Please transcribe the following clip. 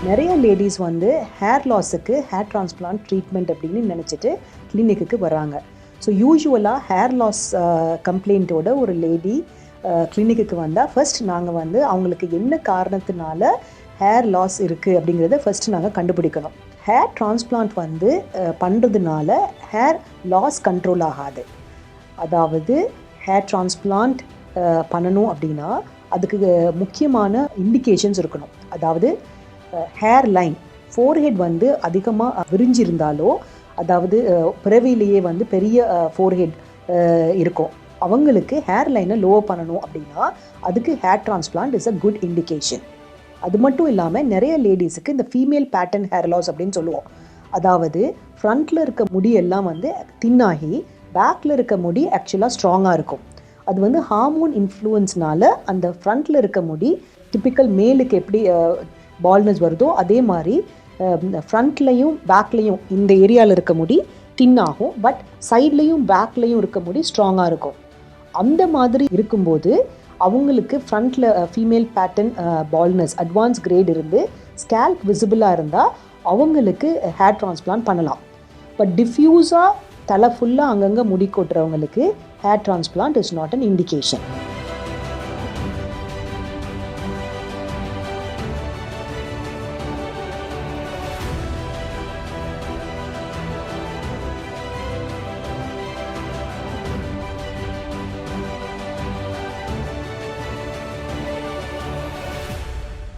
நிறைய லேடிஸ் வந்து hair லாஸுக்கு hair transplant treatment அப்படின்னு நினச்சிட்டு கிளினிக்கு வராங்க. ஸோ யூஸ்வலாக ஹேர் லாஸ் கம்ப்ளைண்ட்டோட ஒரு லேடி கிளினிக்கு வந்தால் ஃபர்ஸ்ட் நாங்கள் வந்து அவங்களுக்கு என்ன காரணத்தினால ஹேர் லாஸ் இருக்குது அப்படிங்கிறத ஃபர்ஸ்ட் நாங்கள் கண்டுபிடிக்கணும். ஹேர் டிரான்ஸ்பிளான்ட் வந்து பண்ணுறதுனால ஹேர் லாஸ் கண்ட்ரோல் ஆகாது. அதாவது ஹேர் டிரான்ஸ்பிளான்ட் பண்ணணும் அப்படின்னா அதுக்கு முக்கியமான இண்டிகேஷன்ஸ் இருக்கணும். அதாவது ஹேர் லைன், ஃபோர்ஹெட் வந்து அதிகமாக விரிஞ்சிருந்தாலோ, அதாவது பிறவிலேயே வந்து பெரிய ஃபோர்ஹெட் இருக்கும், அவங்களுக்கு ஹேர் லைனை லோவர் பண்ணணும் அப்படின்னா அதுக்கு hair transplant is a good indication. அது மட்டும் இல்லாமல் நிறைய லேடிஸுக்கு இந்த ஃபீமேல் பேட்டர்ன் ஹேர் லாஸ் அப்படின்னு சொல்லுவோம். அதாவது ஃப்ரண்ட்டில் இருக்க முடி எல்லாம் வந்து தின்னாகி பேக்கில் இருக்க முடி ஆக்சுவலாக ஸ்ட்ராங்காக இருக்கும். அது வந்து ஹார்மோன் இன்ஃப்ளூயன்ஸ்னால அந்த ஃப்ரண்ட்டில் இருக்க முடி டிப்பிக்கல் மேலுக்கு எப்படி பால்னஸ் வருதோ அதே மாதிரி ஃப்ரண்ட்லையும் பேக்லேயும் இந்த ஏரியாவில் இருக்க முடி தின்னாகும். பட் சைட்லேயும் பேக்லேயும் இருக்க முடி ஸ்ட்ராங்காக இருக்கும். அந்த மாதிரி இருக்கும்போது அவங்களுக்கு ஃப்ரண்ட்டில் female pattern baldness advance grade இருந்து ஸ்கேல்ப் விசிபிளாக இருந்தால் அவங்களுக்கு ஹேர் டிரான்ஸ்பிளான்ட் பண்ணலாம். பட் டிஃப்யூஸாக தலை ஃபுல்லாக அங்கங்கே முடி கொட்டுறவங்களுக்கு hair transplant is not an indication.